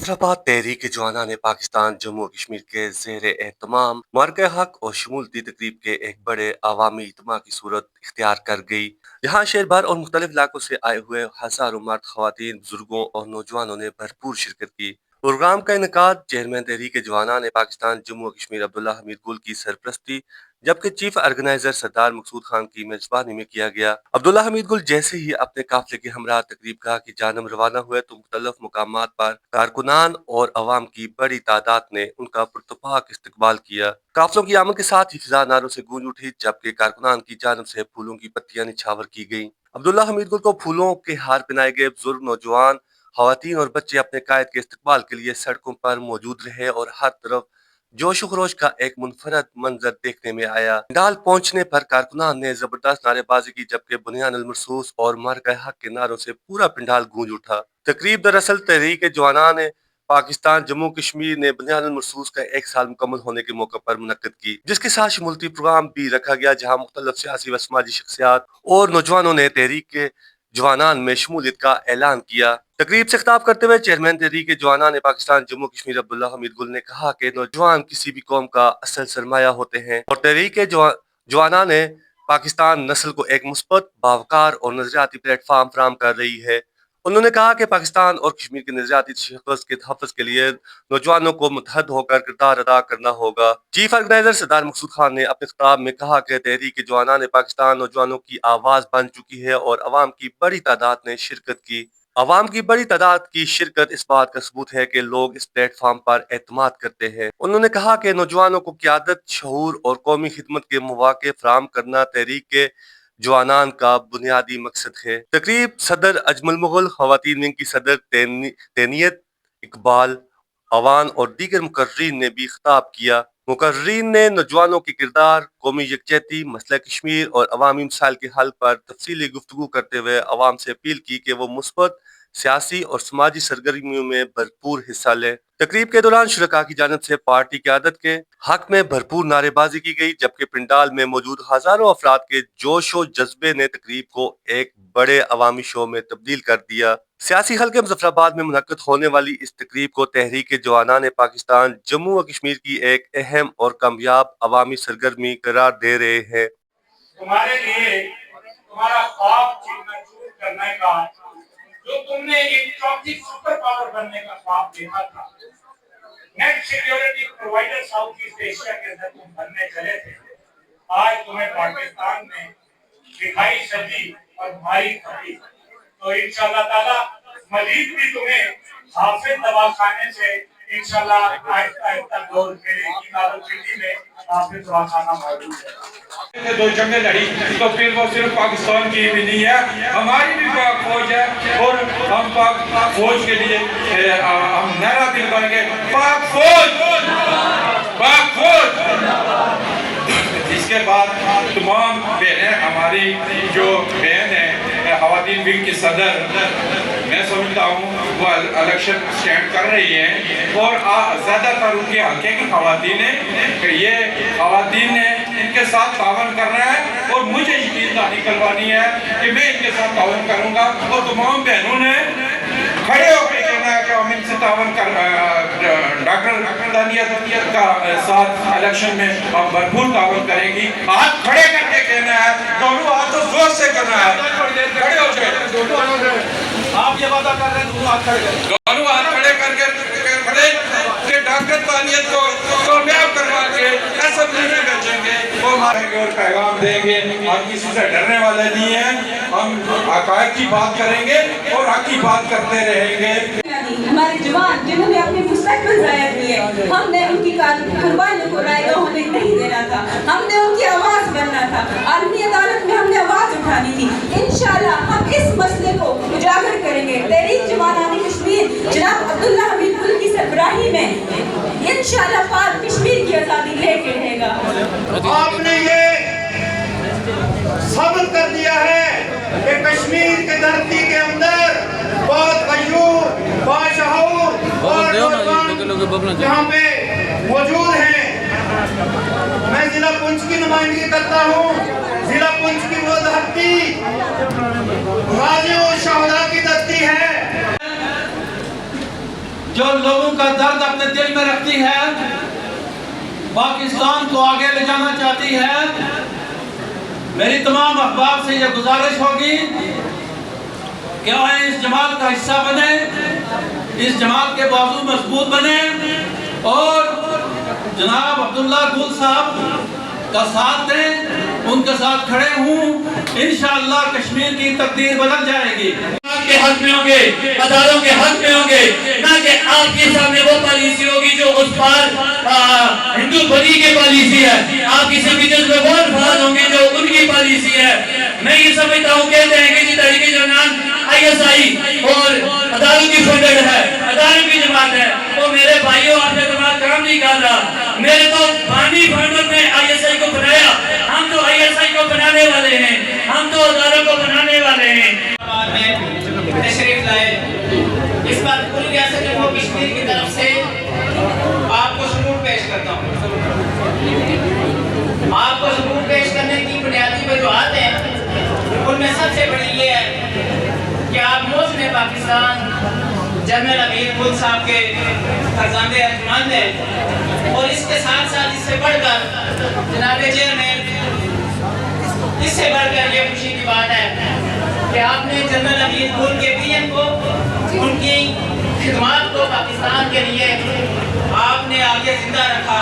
मुजफ्फराबाद तहरीक जवाना ने पाकिस्तान जम्मू कश्मीर के ज़ेर एहतमाम मरग हक और शमूलती तकरीब के एक बड़े अवामी इज्तिमा की सूरत इख्तियार कर गई। यहाँ शहर भर और मुख्तलिफ इलाकों से आए हुए हज़ारों मर्द, ख़वातीन, बुजुर्गों और नौजवानों ने भरपूर शिरकत की। प्रोग्राम का इनकाद चेयरमैन तहरीक जवाना ने पाकिस्तान जम्मू कश्मीर अब्दुल्ला हमीद गुल की सरपरस्ती जबकि चीफ ऑर्गेनाइजर सरदार मकसूद खान की मेजबानी में किया गया। अब्दुल्ला हमीद गुल जैसे ही अपने काफिले के हमरा तकरीब गाह की जानब रवाना हुए तो मुख्तलिफ मुकामात पर कारकुनान और अवाम की बड़ी तादाद ने उनका पुरतपाक इस्तकबाल किया। काफिलों की आमद के साथ ही फिजा नारों से गूंज उठी जबकि कारकुनान की जानब से फूलों की पत्तियां निछावर की गईं। अब्दुल्ला हमीद गुल को फूलों के हार पहनाए गए। बुजुर्ग, नौजवान, खवातीन और बच्चे अपने कायद के इस्तकबाल के लिए सड़कों पर मौजूद रहे और हर तरफ जोश व खरोश का एक मुनफरद मंजर देखने में आया। डाल पहुंचने पर कारकुनान ने जबरदस्त नारेबाजी की जबकि बुनियान अल मरसूस और मरग हक के नारों से पूरा पंडाल गूंज उठा। तकरीब दरअसल तहरीक जवाना ने पाकिस्तान जम्मू कश्मीर ने बुनियान अल मरसूस का एक साल मुकम्मल होने के मौके पर मुनक्किद की, जिसके साथ शमूलती प्रोग्राम भी रखा गया जहाँ मुख्तलिफ सियासी व समाजी शख्सियात और नौजवानों ने तहरीक के जवानान में शमूलियत का ऐलान किया। तकरीब से खिताब करते हुए चेयरमैन तहरीक जवाना ने पाकिस्तान जम्मू कश्मीर अब्दुल्ला हमीद गुल ने कहा कि नौजवान किसी भी कौम का असल सरमाया होते हैं और तहरीक जवाना ने पाकिस्तान नस्ल को एक मुस्बत, बावकार और नजरियाती प्लेटफार्म फराहम कर रही है। उन्होंने कहा कि पाकिस्तान और कश्मीर के नजरियाती शिकस्त के तहफ़्फ़ुज़ के लिए नौजवानों को मुतहद होकर किरदार अदा करना होगा। चीफ ऑर्गेनाइजर सरदार मकसूद खान ने अपने खिताब में कहा कि तहरीक जवाना ने पाकिस्तान नौजवानों की आवाज़ बन चुकी है और अवाम की बड़ी तादाद ने शिरकत की। अवाम की बड़ी तादाद की शिरकत इस बात का सबूत है कि लोग इस प्लेटफॉर्म पर एतमाद करते हैं। उन्होंने कहा कि नौजवानों को क़यादत, शऊर और कौमी खिदमत के मौक़े फराहम करना तहरीक के जवानान का बुनियादी मकसद है। तकरीब सदर अजमल मुगल, खवातीन विंग की सदर तैनियत इकबाल, अवान और दीगर मुकर्रीन ने भी खिताब किया। मुकर्रीन ने नौजवानों के किरदार, कौमी यकजहती, मसला कश्मीर और अवामी मसाइल के हल पर तफसीली गुफ्तगू करते हुए अवाम से अपील की कि वो मुस्बत सियासी और समाजी सरगर्मियों में भरपूर हिस्सा लें। तकरीब के दौरान शुरका की जानिब से पार्टी क़यादत के हक में भरपूर नारेबाजी की गई जबकि पंडाल में मौजूद हजारों अफराद के जोश व जज्बे ने तकरीब को एक बड़े अवामी शो में तब्दील कर दिया। सियासी हल्के मुजफ्फराबाद में मुनक्किद होने वाली इस तकरीब को तहरीक जवाना ने पाकिस्तान जम्मू व कश्मीर की एक अहम और कामयाब अवामी सरगर्मी करार दे रहे हैं। तुम्हारे लिए तुम्हारा ख्वाब चूर करने का, जो तुमने एक चौथी सुपर पावर बनने का ख्वाब देखा था, net security provider south east Asia के अंदर तुम बनने चले थे, आज तुम्हें पाकिस्तान में दिखाई सजी और भाई खड़ी। तो इंशाल्लाह ताला मजीद भी तुम्हें हाफिज दवाखाने से इंशाल्लाह आहिस्ता आहिस्ता दौर मिलेगी। रावलपिंडी में हाफिज दवाखाना मौजूद है। दो जंगें लड़ी तो फिर वो सिर्फ पाकिस्तान की भी नहीं है, हमारी भी पाक फौज है और हम पाक फौज के लिए हम नारा भी लगाएंगे, पाक फौज, पाक फौज। इसके बाद तमाम बहनें, हमारी जो बहन है खवातीन विंग की सदर, मैं समझता हूँ वो इलेक्शन स्टैंड कर रही हैं और ज़्यादातर उनके हल्के की खवातीन है, ये खवातीन ने इनके साथ तावन करना है और मुझे यकीन निकलवानी है कि मैं इनके साथ तावन करूँगा और तमाम बहनों ने खड़े होकर कहना है कि हम इनसे तावन कर डॉक्टर दानिया का साथ इलेक्शन में हम भरपूर तावन करेंगी। हाथ खड़े करके कहना है, दोनों हाथ तो जोर से करना है, खड़े हो जाए। आप ये वादा कर रहे हैं दोनों हाथ खड़े करें, दोनों हाथ खड़े करके खड़े कि डॉक्टर तानियत को कामयाब करवा के असेंबली में भेजेंगे, वो हमारे और पैगाम देंगे। हम किसी से डरने वाले नहीं हैं, हम हक़ाइक़ की बात करेंगे और हक़ की बात करते रहेंगे। हमारे जवान जिन्होंने अपने मुस्तक़बिल ज़ाया किए, हमने उनकी कुर्बानियों को रायगा होने नहीं देना था, हमने उनकी आवाज़ बनना था, आलमी अदालत में हमने आवाज़ उठानी थी। इंशाल्लाह हम इस मसले को उजागर करेंगे। तहरीक जवाना कश्मीर जनाब अब्दुल्ला हमीद गुल की सरबराही में इंशाल्लाह पाक कश्मीर की आज़ादी लेके रहेगा। आपने ये साबित कर दिया है कि कश्मीर की धरती के अंदर बहुत गयूर, बाशऊर और नौजवान यहाँ पे मौजूद हैं। मैं जिला पुंछ की नुमाइंदगी करता हूँ। जिला पुंछ की वो धरती गाजियों और शहदा की धरती है। जो लोगों का दर्द अपने दिल में रखती है, पाकिस्तान को आगे ले जाना चाहती है, मेरी तमाम अहबाब से ये गुजारिश होगी कि आए इस जमात का हिस्सा बने, इस जमात के बाजू मजबूत बने और जनाब अब्दुल्ला गुल साहब का साथ दें, उनके साथ खड़े हूँ। इंशाअल्लाह कश्मीर की तकदीर बदल जाएगी। के हक में होंगे, अदालों के हक में होंगे, ना कि आपके सामने वो पॉलिसी होगी जो उस पार हिंदू बनी की पॉलिसी है। आप किसी भी चीज में वो अल्फाज होंगे जो उनकी पॉलिसी है। मैं ये समझता हूँ कहते हैं कि तहरीक जनान ISI और अदालत की फंडेड है, अदालत की जमात है। तो मेरे भाइयों आपने दिमाग काम नहीं कर रहा। मेरे तो पानी फंडर ने ISI को बनाया, हम तो ISI को बनाने वाले हैं, हम तो अदालत को बनाने वाले हैं। तशरीफ लाए, इस बात कुल रियासत जम्मू कश्मीर की तरफ से आपको सबूत पेश करता हूँ। आपको सबूत पेश करने की बुनियादी वजूहत है, उनमें सबसे बड़ी ये है कि आप मौसम पाकिस्तान जनरल अमीर गुल साहब के फरजांदे अर्जुमान हैं और इसके साथ साथ इससे बढ़कर जनाब चेयरमैन, इससे बढ़कर ये खुशी की बात है कि आपने जनरल अमीर गुल के विजन को, उनकी खिदमत को पाकिस्तान के लिए आपने आगे जिंदा रखा।